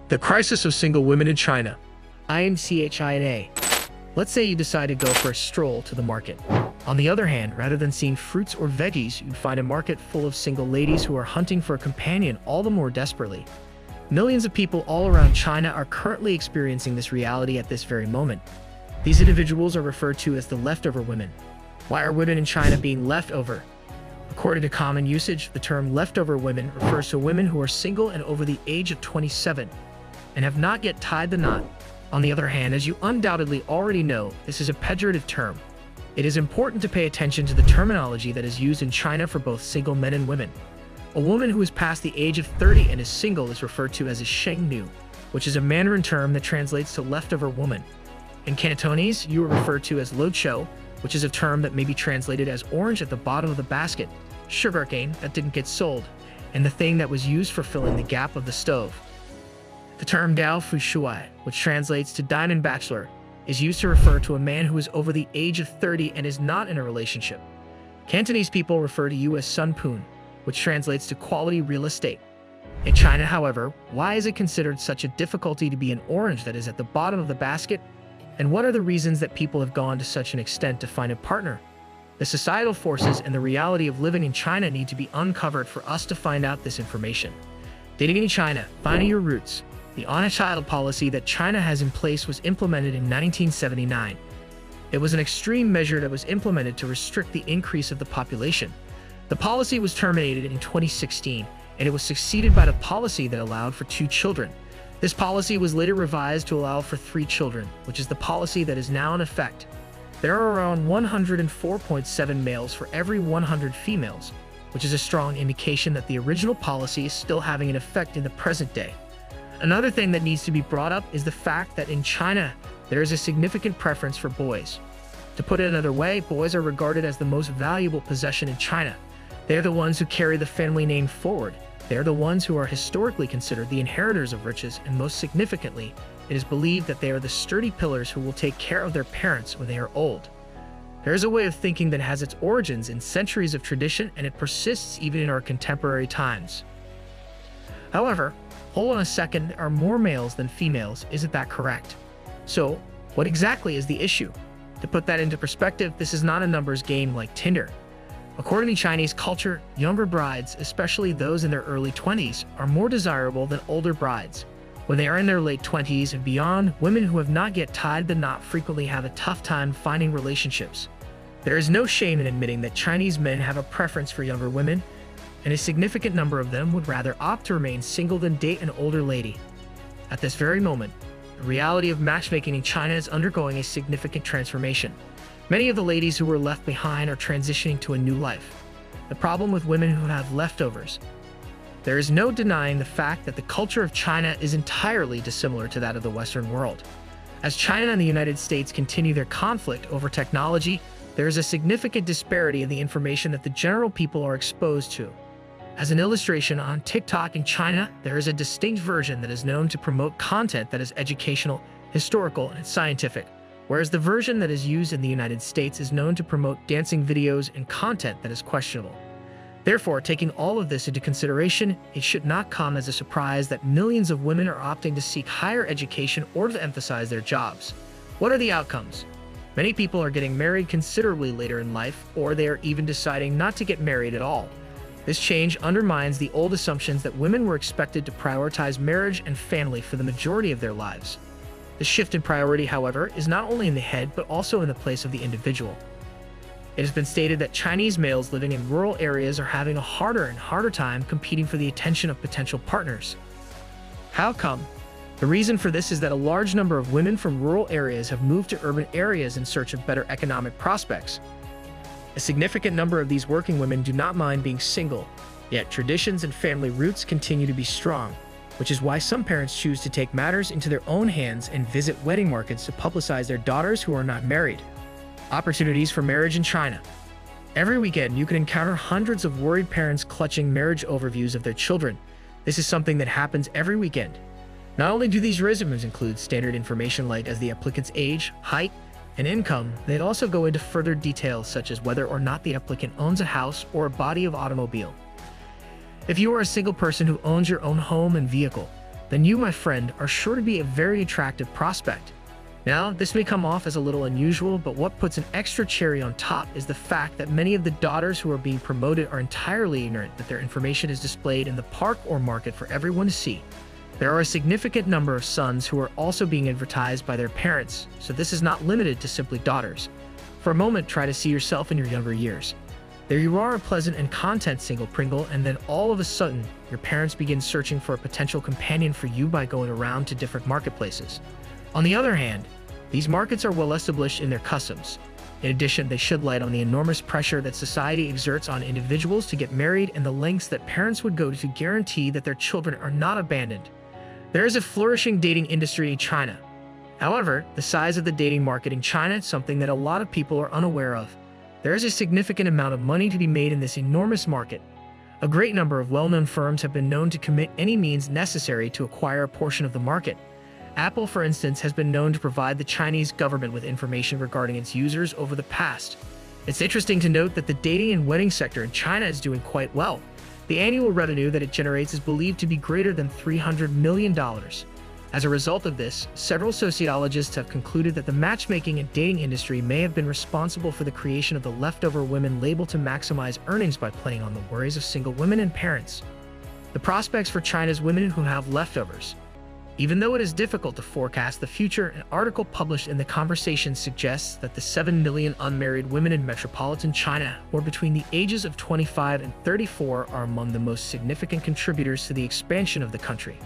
The crisis of single women in China. INCHINA. Let's say you decide to go for a stroll to the market. On the other hand, rather than seeing fruits or veggies, you'd find a market full of single ladies who are hunting for a companion all the more desperately. Millions of people all around China are currently experiencing this reality at this very moment. These individuals are referred to as the leftover women. Why are women in China being left over? According to common usage, the term leftover women refers to women who are single and over the age of 27 and have not yet tied the knot. On the other hand, as you undoubtedly already know, this is a pejorative term. It is important to pay attention to the terminology that is used in China for both single men and women. A woman who is past the age of 30 and is single is referred to as a shengnu, which is a Mandarin term that translates to leftover woman. In Cantonese, you are referred to as lo chou, which is a term that may be translated as orange at the bottom of the basket, sugarcane that didn't get sold, and the thing that was used for filling the gap of the stove. The term dao fu shuai, which translates to diamond bachelor, is used to refer to a man who is over the age of 30 and is not in a relationship. Cantonese people refer to you as sun poon, which translates to quality real estate. In China, however, why is it considered such a difficulty to be an orange that is at the bottom of the basket? And what are the reasons that people have gone to such an extent to find a partner? The societal forces and the reality of living in China need to be uncovered for us to find out this information. Dating in China, finding your roots. The unmarried policy that China has in place was implemented in 1979. It was an extreme measure that was implemented to restrict the increase of the population. The policy was terminated in 2016, and it was succeeded by the policy that allowed for 2 children. This policy was later revised to allow for 3 children, which is the policy that is now in effect. There are around 104.7 males for every 100 females, which is a strong indication that the original policy is still having an effect in the present day. Another thing that needs to be brought up is the fact that in China, there is a significant preference for boys. To put it another way, boys are regarded as the most valuable possession in China. They are the ones who carry the family name forward. They are the ones who are historically considered the inheritors of riches, and most significantly, it is believed that they are the sturdy pillars who will take care of their parents when they are old. There is a way of thinking that has its origins in centuries of tradition, and it persists even in our contemporary times. However, hold on a second, there are more males than females, isn't that correct? So, what exactly is the issue? To put that into perspective, this is not a numbers game like Tinder. According to Chinese culture, younger brides, especially those in their early 20s, are more desirable than older brides. When they are in their late 20s and beyond, women who have not yet tied the knot frequently have a tough time finding relationships. There is no shame in admitting that Chinese men have a preference for younger women, and a significant number of them would rather opt to remain single than date an older lady. At this very moment, the reality of matchmaking in China is undergoing a significant transformation. Many of the ladies who were left behind are transitioning to a new life. The problem with women who have leftovers. There is no denying the fact that the culture of China is entirely dissimilar to that of the Western world. As China and the United States continue their conflict over technology, there is a significant disparity in the information that the general people are exposed to. As an illustration, on TikTok in China, there is a distinct version that is known to promote content that is educational, historical, and scientific, whereas the version that is used in the United States is known to promote dancing videos and content that is questionable. Therefore, taking all of this into consideration, it should not come as a surprise that millions of women are opting to seek higher education or to emphasize their jobs. What are the outcomes? Many people are getting married considerably later in life, or they are even deciding not to get married at all. This change undermines the old assumptions that women were expected to prioritize marriage and family for the majority of their lives. The shift in priority, however, is not only in the head but also in the place of the individual. It has been stated that Chinese males living in rural areas are having a harder and harder time competing for the attention of potential partners. How come? The reason for this is that a large number of women from rural areas have moved to urban areas in search of better economic prospects. A significant number of these working women do not mind being single, yet traditions and family roots continue to be strong, which is why some parents choose to take matters into their own hands and visit wedding markets to publicize their daughters who are not married. Opportunities for marriage in China. Every weekend, you can encounter hundreds of worried parents clutching marriage overviews of their children. This is something that happens every weekend. Not only do these resumes include standard information like as the applicant's age, height, and income, they also go into further details such as whether or not the applicant owns a house or a body of automobile. If you are a single person who owns your own home and vehicle, then you, my friend, are sure to be a very attractive prospect. Now, this may come off as a little unusual, but what puts an extra cherry on top is the fact that many of the daughters who are being promoted are entirely ignorant that their information is displayed in the park or market for everyone to see. There are a significant number of sons who are also being advertised by their parents, so this is not limited to simply daughters. For a moment, try to see yourself in your younger years. There you are, a pleasant and content single Pringle, and then all of a sudden, your parents begin searching for a potential companion for you by going around to different marketplaces. On the other hand, these markets are well established in their customs. In addition, they shed light on the enormous pressure that society exerts on individuals to get married and the lengths that parents would go to guarantee that their children are not abandoned. There is a flourishing dating industry in China. However, the size of the dating market in China is something that a lot of people are unaware of. There is a significant amount of money to be made in this enormous market. A great number of well-known firms have been known to commit any means necessary to acquire a portion of the market. Apple, for instance, has been known to provide the Chinese government with information regarding its users over the past. It's interesting to note that the dating and wedding sector in China is doing quite well. The annual revenue that it generates is believed to be greater than $300 million. As a result of this, several sociologists have concluded that the matchmaking and dating industry may have been responsible for the creation of the leftover women label to maximize earnings by playing on the worries of single women and parents. The prospects for China's women who have leftovers. Even though it is difficult to forecast the future, an article published in The Conversation suggests that the 7 million unmarried women in metropolitan China, or between the ages of 25 and 34, are among the most significant contributors to the expansion of the country.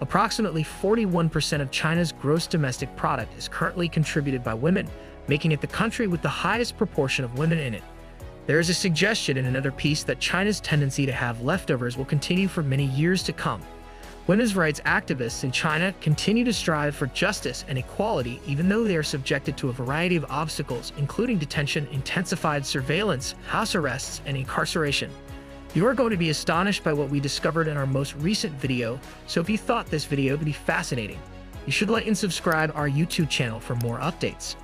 Approximately 41% of China's gross domestic product is currently contributed by women, making it the country with the highest proportion of women in it. There is a suggestion in another piece that China's tendency to have leftovers will continue for many years to come. Women's rights activists in China continue to strive for justice and equality even though they are subjected to a variety of obstacles, including detention, intensified surveillance, house arrests, and incarceration. You are going to be astonished by what we discovered in our most recent video, so if you thought this video to be fascinating, you should like and subscribe our YouTube channel for more updates.